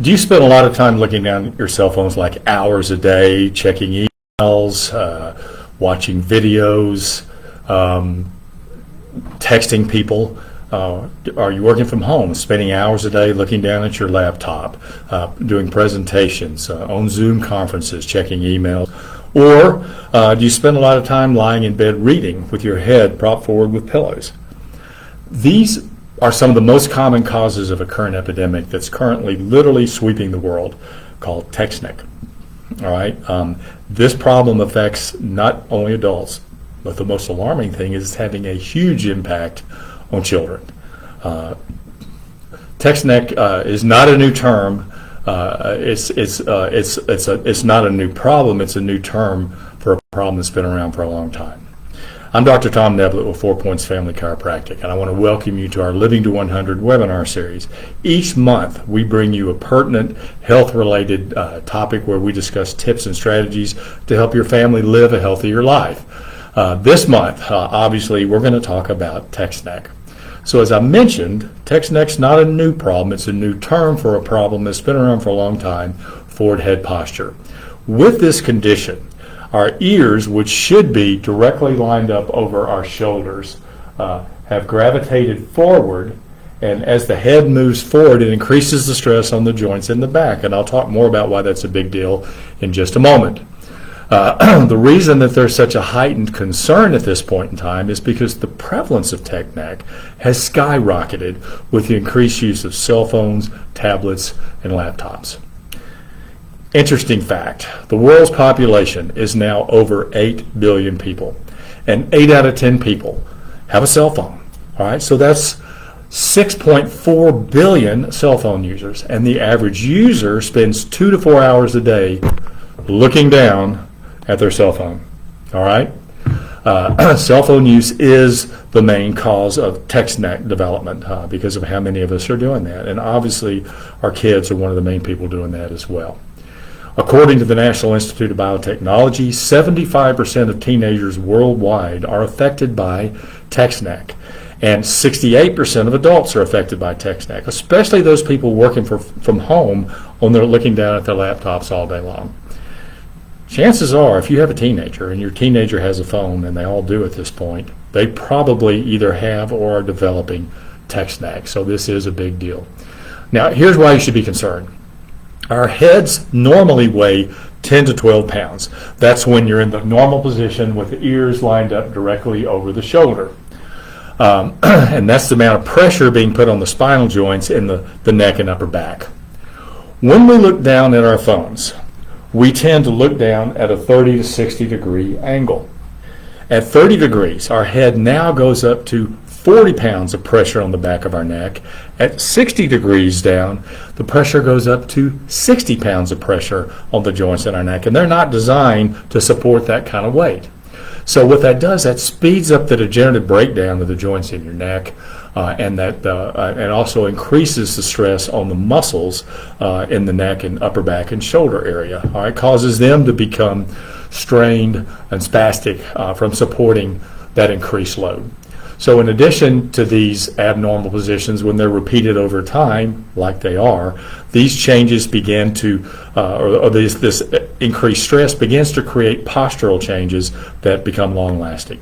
Do you spend a lot of time looking down at your cell phones, like hours a day, checking emails, watching videos, texting people? Are you working from home, spending hours a day looking down at your laptop, doing presentations, on Zoom conferences, checking emails? Or do you spend a lot of time lying in bed reading with your head propped forward with pillows? These are some of the most common causes of a current epidemic that's currently literally sweeping the world, called text neck. All right, this problem affects not only adults, but the most alarming thing is it's having a huge impact on children. Text neck is not a new term. It's not a new problem. It's a new term for a problem that's been around for a long time. I'm Dr. Tom Neblett with 4 Points Family Chiropractic, and I want to welcome you to our Living to 100 webinar series. Each month, we bring you a pertinent health-related topic where we discuss tips and strategies to help your family live a healthier life. This month, obviously, we're going to talk about text neck. So as I mentioned, text neck's not a new problem. It's a new term for a problem that's been around for a long time, forward head posture. With this condition, our ears, which should be directly lined up over our shoulders, have gravitated forward, and as the head moves forward, it increases the stress on the joints in the back, and I'll talk more about why that's a big deal in just a moment. The reason that there's such a heightened concern at this point in time is because the prevalence of text neck has skyrocketed with the increased use of cell phones, tablets, and laptops. Interesting fact, the world's population is now over 8 billion people, and 8 out of 10 people have a cell phone. All right, so that's 6.4 billion cell phone users, and the average user spends 2 to 4 hours a day looking down at their cell phone. All right, cell phone use is the main cause of text neck development because of how many of us are doing that, and obviously our kids are one of the main people doing that as well. According to the National Institute of Biotechnology, 75% of teenagers worldwide are affected by text neck, and 68% of adults are affected by text neck, especially those people working from home when they're looking down at their laptops all day long. Chances are, if you have a teenager and your teenager has a phone, and they all do at this point, they probably either have or are developing text neck, so this is a big deal. Now, here's why you should be concerned. Our heads normally weigh 10 to 12 pounds. That's when you're in the normal position with the ears lined up directly over the shoulder. And that's the amount of pressure being put on the spinal joints in the neck and upper back. When we look down at our phones, we tend to look down at a 30 to 60 degree angle. At 30 degrees, our head now goes up to 40 pounds of pressure on the back of our neck. At 60 degrees down, the pressure goes up to 60 pounds of pressure on the joints in our neck, and they're not designed to support that kind of weight. So what that does, that speeds up the degenerative breakdown of the joints in your neck, and also increases the stress on the muscles in the neck and upper back and shoulder area. All right, causes them to become strained and spastic from supporting that increased load. So in addition to these abnormal positions, when they're repeated over time, like they are, these changes begin to, this increased stress begins to create postural changes that become long-lasting.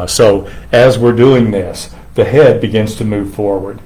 So as we're doing this, the head begins to move forward.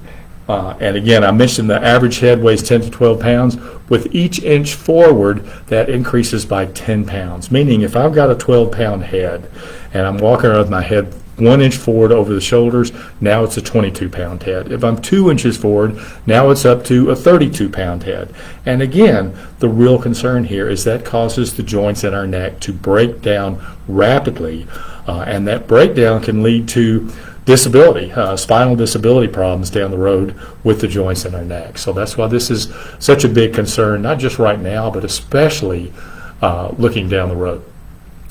And again, I mentioned the average head weighs 10 to 12 pounds. With each inch forward, that increases by 10 pounds, meaning if I've got a 12-pound head and I'm walking around with my head 1 inch forward over the shoulders, now it's a 22-pound head. If I'm 2 inches forward, now it's up to a 32-pound head. And again, the real concern here is that causes the joints in our neck to break down rapidly, and that breakdown can lead to disability, spinal disability problems down the road with the joints in our neck. So that's why this is such a big concern, not just right now, but especially looking down the road.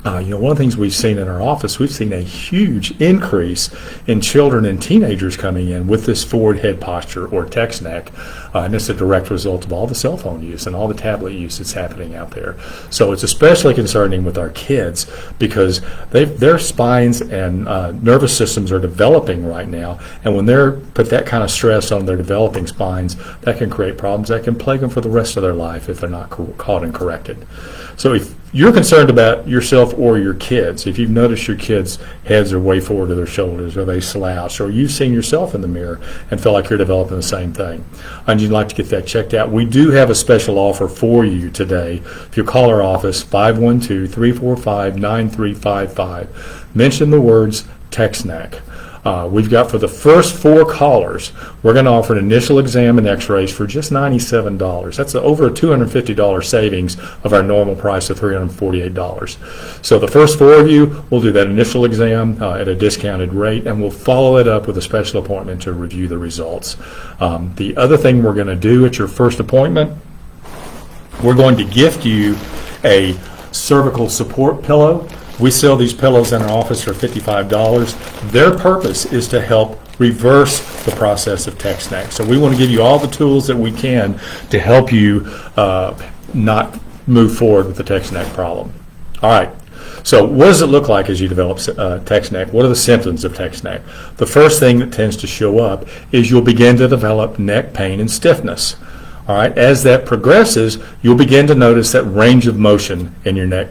One of the things we've seen in our office, we've seen a huge increase in children and teenagers coming in with this forward head posture or text neck, and it's a direct result of all the cell phone use and all the tablet use that's happening out there. So it's especially concerning with our kids because their spines and nervous systems are developing right now, and when they're put that kind of stress on their developing spines, that can create problems that can plague them for the rest of their life if they're not caught and corrected. So if you're concerned about yourself or your kids, if you've noticed your kids' heads are way forward to their shoulders, or they slouch, or you've seen yourself in the mirror and feel like you're developing the same thing, and you'd like to get that checked out, we do have a special offer for you today. If you call our office, 512-345-9355, mention the words text neck. We've got for the first 4 callers, we're going to offer an initial exam and x-rays for just $97. That's over a $250 savings of our normal price of $348. So the first 4 of you, we'll do that initial exam at a discounted rate, and we'll follow it up with a special appointment to review the results. The other thing we're going to do at your first appointment, we're going to gift you a cervical support pillow. We sell these pillows in our office for $55. Their purpose is to help reverse the process of text neck. So we want to give you all the tools that we can to help you not move forward with the text neck problem. All right. So what does it look like as you develop text neck? What are the symptoms of text neck? The first thing that tends to show up is you'll begin to develop neck pain and stiffness. All right. As that progresses, you'll begin to notice that range of motion in your neck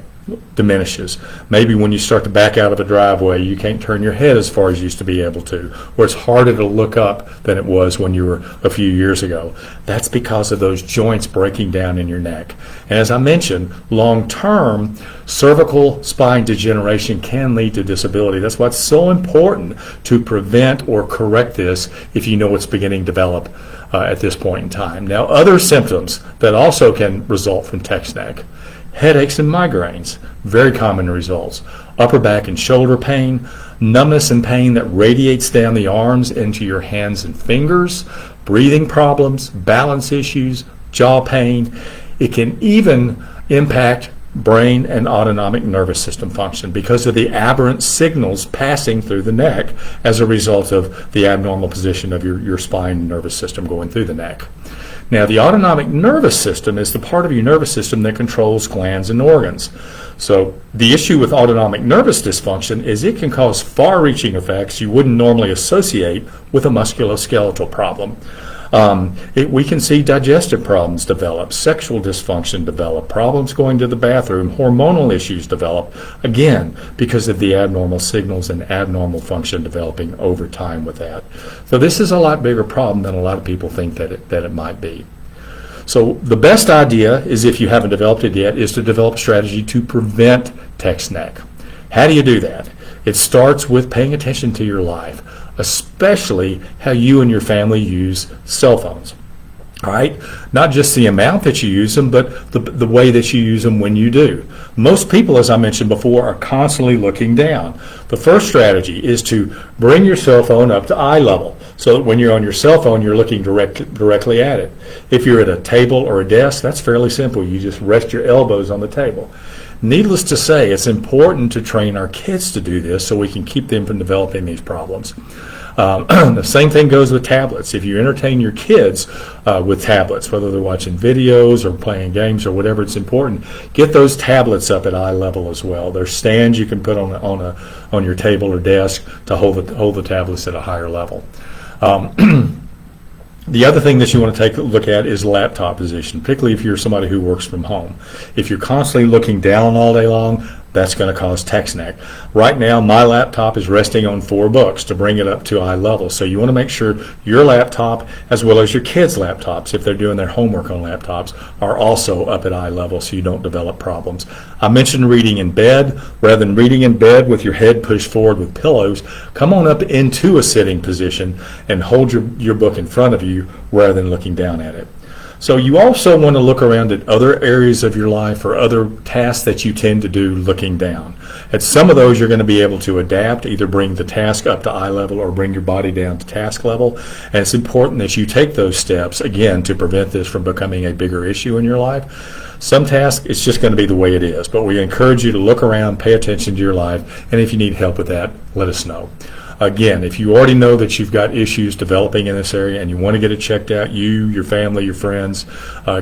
diminishes. Maybe when you start to back out of a driveway, you can't turn your head as far as you used to be able to, or it's harder to look up than it was when you were a few years ago. That's because of those joints breaking down in your neck. And as I mentioned, long-term cervical spine degeneration can lead to disability. That's why it's so important to prevent or correct this if you know it's beginning to develop at this point in time. Now, other symptoms that also can result from text neck: headaches and migraines, very common results. Upper back and shoulder pain, numbness and pain that radiates down the arms into your hands and fingers, breathing problems, balance issues, jaw pain. It can even impact brain and autonomic nervous system function because of the aberrant signals passing through the neck as a result of the abnormal position of your spine and nervous system going through the neck. Now, the autonomic nervous system is the part of your nervous system that controls glands and organs. So the issue with autonomic nervous dysfunction is it can cause far-reaching effects you wouldn't normally associate with a musculoskeletal problem. We can see digestive problems develop, sexual dysfunction develop, problems going to the bathroom, hormonal issues develop, again, because of the abnormal signals and abnormal function developing over time with that. So this is a lot bigger problem than a lot of people think that it might be. So the best idea is, if you haven't developed it yet, is to develop strategy to prevent text neck. How do you do that? It starts with paying attention to your life, especially how you and your family use cell phones. All right? Not just the amount that you use them, but the way that you use them when you do. Most people, as I mentioned before, are constantly looking down. The first strategy is to bring your cell phone up to eye level, so that when you're on your cell phone, you're looking directly at it. If you're at a table or a desk, that's fairly simple. You just rest your elbows on the table. Needless to say, it's important to train our kids to do this so we can keep them from developing these problems. The same thing goes with tablets. If you entertain your kids with tablets, whether they're watching videos or playing games or whatever, it's important. Get those tablets up at eye level as well. There's stands you can put on your table or desk to hold the tablets at a higher level. The other thing that you want to take a look at is laptop position, particularly if you're somebody who works from home. If you're constantly looking down all day long, that's going to cause text neck. Right now, my laptop is resting on 4 books to bring it up to eye level. So you want to make sure your laptop, as well as your kids' laptops, if they're doing their homework on laptops, are also up at eye level so you don't develop problems. I mentioned reading in bed. Rather than reading in bed with your head pushed forward with pillows, come on up into a sitting position and hold your book in front of you rather than looking down at it. So you also want to look around at other areas of your life or other tasks that you tend to do looking down. At some of those you're going to be able to adapt, either bring the task up to eye level or bring your body down to task level. And it's important that you take those steps, again, to prevent this from becoming a bigger issue in your life. Some tasks, it's just going to be the way it is. But we encourage you to look around, pay attention to your life, and if you need help with that, let us know. Again, if you already know that you've got issues developing in this area and you want to get it checked out, you, your family, your friends,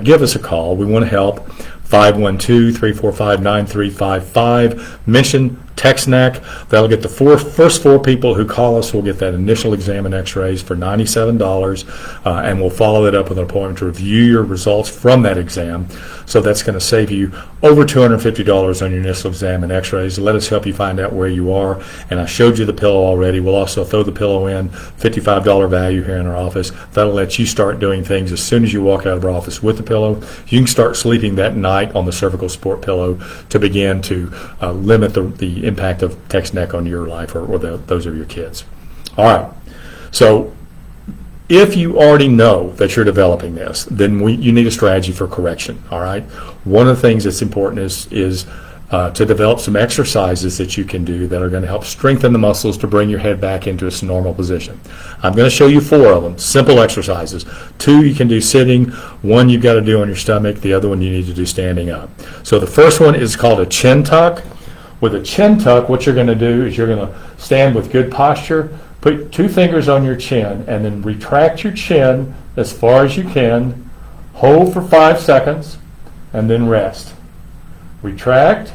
give us a call. We want to help. 512-345-9355. Mention TexNEC. That'll get the first four people who call us will get that initial exam and x-rays for $97, and we'll follow that up with an appointment to review your results from that exam. So that's going to save you over $250 on your initial exam and x-rays. Let us help you find out where you are. And I showed you the pillow already. We'll also throw the pillow in, $55 value here in our office. That'll let you start doing things as soon as you walk out of our office with the pillow. You can start sleeping that night on the cervical support pillow to begin to limit the impact of TexNEC on your life or those of your kids. All right. So if you already know that you're developing this, then you need a strategy for correction. All right. One of the things that's important is to develop some exercises that you can do that are going to help strengthen the muscles to bring your head back into its normal position. I'm going to show you 4 of them, simple exercises. 2 you can do sitting, 1 you've got to do on your stomach, the other one you need to do standing up. So the first one is called a chin tuck. With a chin tuck, what you're going to do is you're going to stand with good posture, put 2 fingers on your chin, and then retract your chin as far as you can, hold for 5 seconds, and then rest. Retract,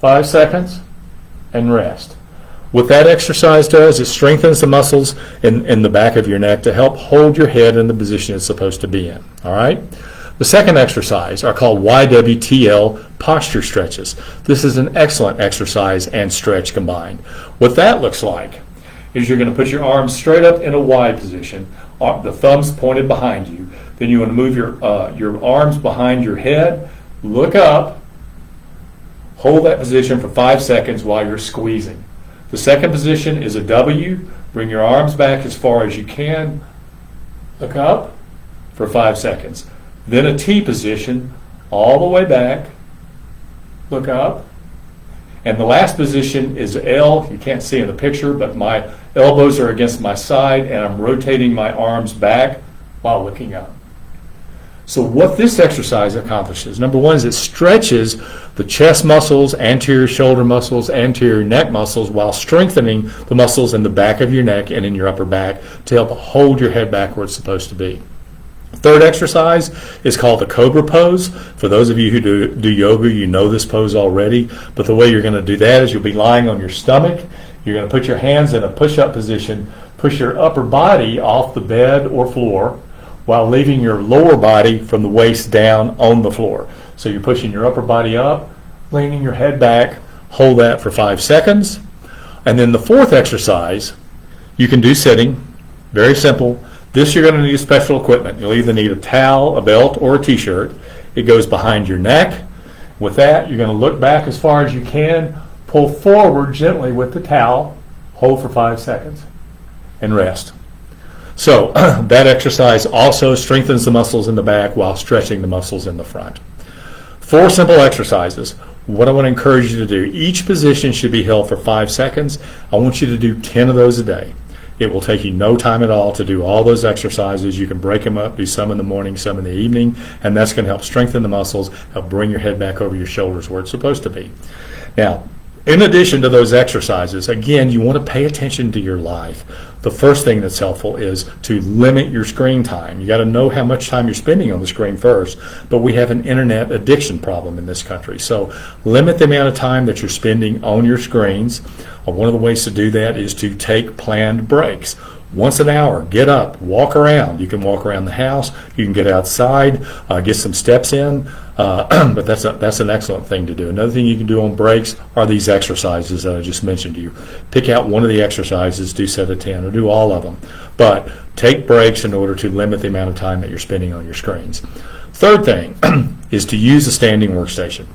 5 seconds, and rest. What that exercise does, it strengthens the muscles in the back of your neck to help hold your head in the position it's supposed to be in. All right? The second exercise are called YWTL posture stretches. This is an excellent exercise and stretch combined. What that looks like is you're going to put your arms straight up in a Y position, the thumbs pointed behind you. Then you want to move your arms behind your head, look up, hold that position for 5 seconds while you're squeezing. The second position is a W. Bring your arms back as far as you can. Look up for 5 seconds. Then a T position, all the way back. Look up. And the last position is L. You can't see in the picture, but my elbows are against my side and I'm rotating my arms back while looking up. So what this exercise accomplishes, number one, is it stretches the chest muscles, anterior shoulder muscles, anterior neck muscles, while strengthening the muscles in the back of your neck and in your upper back to help hold your head back where it's supposed to be. Third exercise is called the Cobra pose. For those of you who do yoga, you know this pose already, but the way you're going to do that is you'll be lying on your stomach. You're going to put your hands in a push-up position, push your upper body off the bed or floor while leaving your lower body from the waist down on the floor. So you're pushing your upper body up, leaning your head back, hold that for 5 seconds. And then the fourth exercise, you can do sitting, very simple. This you're going to need special equipment. You'll either need a towel, a belt, or a t-shirt. It goes behind your neck. With that, you're going to look back as far as you can, pull forward gently with the towel, hold for 5 seconds, and rest. So that exercise also strengthens the muscles in the back while stretching the muscles in the front. 4 simple exercises. What I want to encourage you to do, each position should be held for 5 seconds. I want you to do 10 of those a day. It will take you no time at all to do all those exercises. You can break them up, do some in the morning, some in the evening, and that's going to help strengthen the muscles, help bring your head back over your shoulders where it's supposed to be. Now, in addition to those exercises, again, you want to pay attention to your life. The first thing that's helpful is to limit your screen time. You got to know how much time you're spending on the screen first, but we have an internet addiction problem in this country. So limit the amount of time that you're spending on your screens. One of the ways to do that is to take planned breaks. Once an hour, get up, walk around. You can walk around the house, you can get outside, get some steps in, but that's an excellent thing to do. Another thing you can do on breaks are these exercises that I just mentioned to you. Pick out one of the exercises, do set of 10, or do all of them. But take breaks in order to limit the amount of time that you're spending on your screens. Third thing is to use a standing workstation.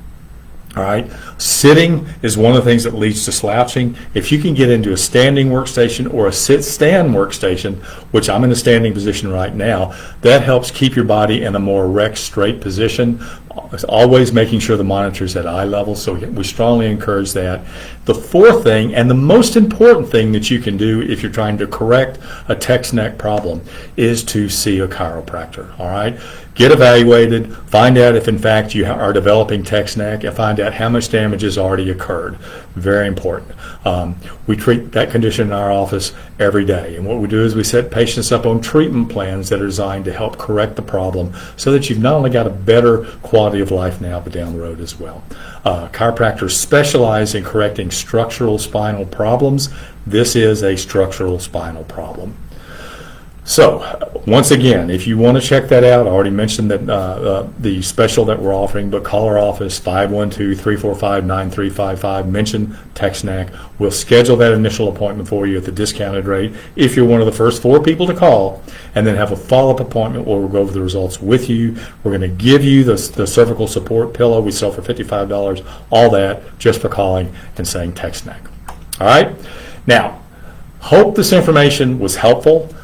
All right, sitting is one of the things that leads to slouching. If you can get into a standing workstation or a sit-stand workstation, which I'm in a standing position right now, that helps keep your body in a more erect, straight position. Always making sure the monitor is at eye level, so we strongly encourage that. The fourth thing, and the most important thing that you can do if you're trying to correct a text neck problem, is to see a chiropractor. All right, get evaluated, find out if in fact you are developing text neck, and find out how much damage has already occurred. Very important. We treat that condition in our office every day, and what we do is we set patients up on treatment plans that are designed to help correct the problem so that you've not only got a better quality of life now, but down the road as well. Chiropractors specialize in correcting structural spinal problems. This is a structural spinal problem. So, once again, if you want to check that out, I already mentioned that the special that we're offering, but call our office, 512-345-9355, mention text neck. We'll schedule that initial appointment for you at the discounted rate if you're one of the first 4 people to call, and then have a follow-up appointment where we'll go over the results with you. We're going to give you the cervical support pillow we sell for $55, all that just for calling and saying text neck. All right? Now, hope this information was helpful.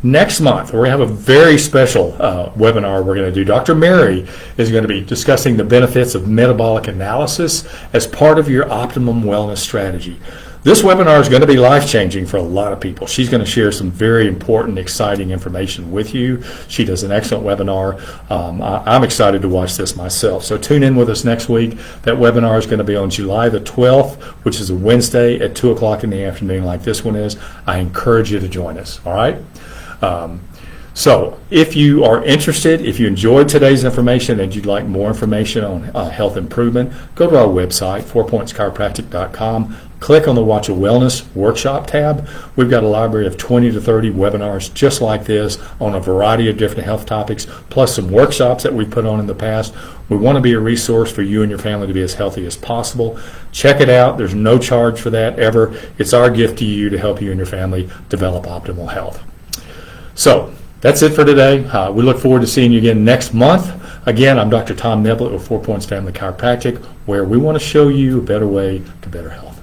Next month, we're going to have a very special webinar we're going to do. Dr. Mary is going to be discussing the benefits of metabolic analysis as part of your optimum wellness strategy. This webinar is going to be life-changing for a lot of people. She's going to share some very important, exciting information with you. She does an excellent webinar. I'm excited to watch this myself. So tune in with us next week. That webinar is going to be on July the 12th, which is a Wednesday at 2 o'clock in the afternoon like this one is. I encourage you to join us, all right? So if you are interested, if you enjoyed today's information and you'd like more information on health improvement, go to our website, fourpointschiropractic.com. Click on the Watch a Wellness Workshop tab. We've got a library of 20 to 30 webinars just like this on a variety of different health topics, plus some workshops that we've put on in the past. We want to be a resource for you and your family to be as healthy as possible. Check it out. There's no charge for that ever. It's our gift to you to help you and your family develop optimal health. So that's it for today. We look forward to seeing you again next month. Again, I'm Dr. Tom Neblett with 4 Points Family Chiropractic, where we want to show you a better way to better health.